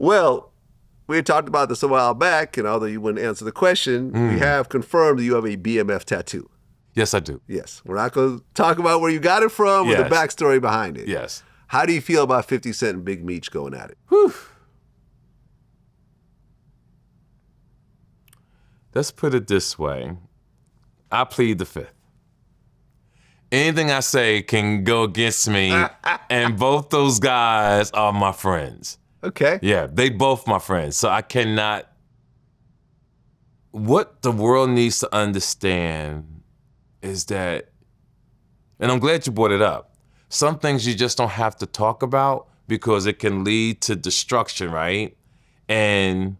Well, we had talked about this a while back, and although you wouldn't answer the question, we have confirmed that you have a BMF tattoo. Yes, I do. Yes. We're not going to talk about where you got it from or the backstory behind it. Yes. How do you feel about 50 Cent and Big Meech going at it? Whew. Let's put it this way. I plead the fifth. Anything I say can go against me, and both those guys are my friends. Okay. Yeah, they both my friends, so I cannot. What the world needs to understand is that, and I'm glad you brought it up, some things you just don't have to talk about because it can lead to destruction, right? And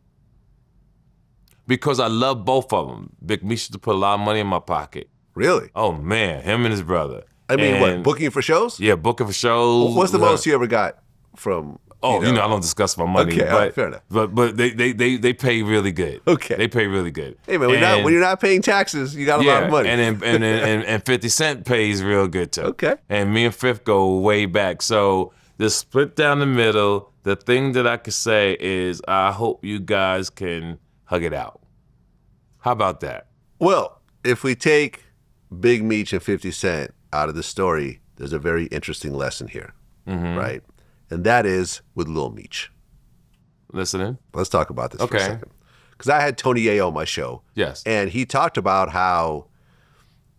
because I love both of them. Big Meech used to put a lot of money in my pocket. Really? Oh man, him and his brother. I mean, what, booking for shows? Yeah, booking for shows. What's the most you ever got from? Oh, I don't discuss my money. Okay, but, fair enough. But they pay really good. Okay. They pay really good. Hey man, when you're not paying taxes, you got a lot of money. And 50 Cent pays real good too. Okay. And me and Fifth go way back. So the split down the middle, the thing that I could say is I hope you guys can hug it out. How about that? Well, if we take Big Meech and 50 Cent out of the story, there's a very interesting lesson here, right? And that is with Lil Meech. Listening. Let's talk about this for a second. Because I had Tony Ayo on my show. Yes. And he talked about how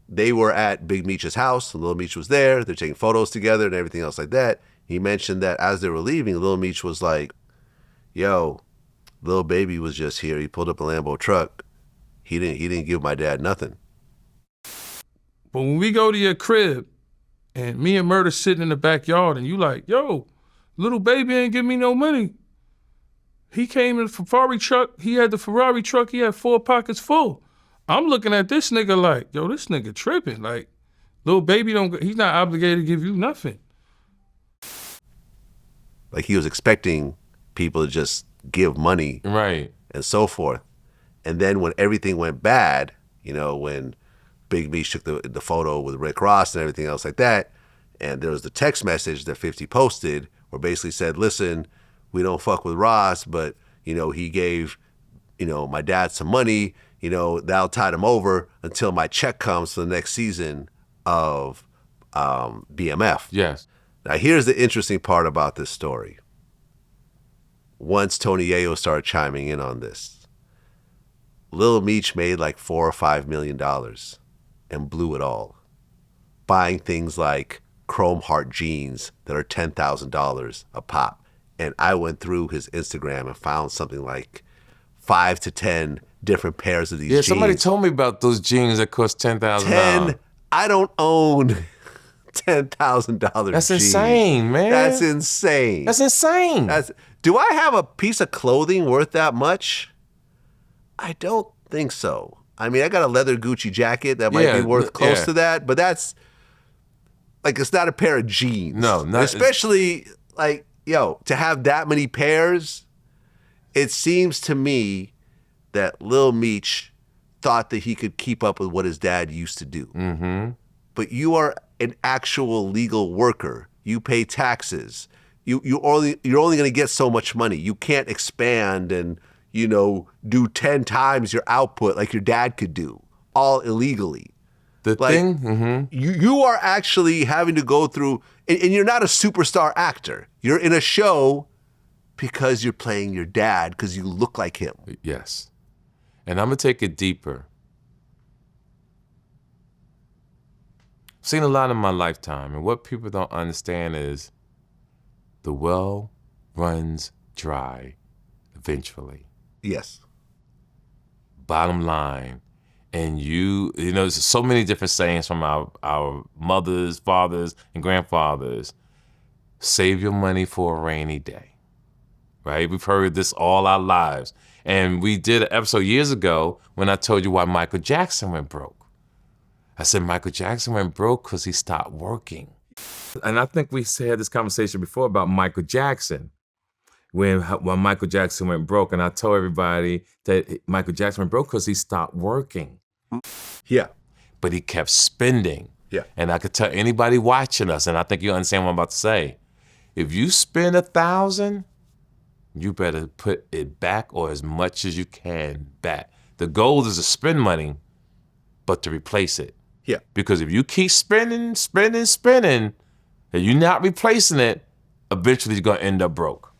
they were at Big Meech's house, and Lil Meech was there. They're taking photos together and everything else like that. He mentioned that as they were leaving, Lil Meech was like, yo, Lil Baby was just here. He pulled up a Lambo truck. He didn't give my dad nothing. But when we go to your crib and me and Murder sitting in the backyard and you like, yo, Little Baby ain't give me no money. He came in the Ferrari truck. He had the Ferrari truck. He had 4 pockets full. I'm looking at this nigga like, yo, this nigga tripping. Like, Little Baby he's not obligated to give you nothing. Like he was expecting people to just give money. Right. And so forth. And then when everything went bad, you know, when Big Meech took the photo with Rick Ross and everything else like that, and there was the text message that 50 posted where basically said, listen, we don't fuck with Ross, but, you know, he gave, you know, my dad some money, you know, that'll tide him over until my check comes for the next season of BMF. Yes. Now, here's the interesting part about this story. Once Tony Ayo started chiming in on this, Lil Meech made like $4 or $5 million and blew it all, buying things like chrome heart jeans that are $10,000 a pop. And I went through his Instagram and found something like 5 to 10 different pairs of these jeans. Yeah, somebody told me about those jeans that cost $10,000. 10. I don't own $10,000 That's jeans. insane, man. That's insane. That's insane. Do I have a piece of clothing worth that much? I don't think so. I mean, I got a leather Gucci jacket that might be worth close to that, but that's like, it's not a pair of jeans. No, not especially like, yo, to have that many pairs, it seems to me that Lil Meech thought that he could keep up with what his dad used to do. Mm-hmm. But you are an actual legal worker. You pay taxes. You're only going to get so much money. You can't expand and, you know, do 10 times your output like your dad could do, all illegally. You are actually having to go through, and you're not a superstar actor. You're in a show because you're playing your dad because you look like him. Yes. And I'm going to take it deeper. I've seen a lot in my lifetime, and what people don't understand is the well runs dry eventually. Yes. Bottom line. And you know, there's so many different sayings from our mothers, fathers, and grandfathers. Save your money for a rainy day, right? We've heard this all our lives. And we did an episode years ago when I told you why Michael Jackson went broke. I said Michael Jackson went broke because he stopped working. And I think we had this conversation before about Michael Jackson. When Michael Jackson went broke, and I told everybody that Michael Jackson went broke because he stopped working. Yeah. But he kept spending. Yeah. And I could tell anybody watching us, and I think you understand what I'm about to say. If you spend $1,000, you better put it back or as much as you can back. The goal is to spend money, but to replace it. Yeah. Because if you keep spending, and you're not replacing it, eventually you're gonna end up broke.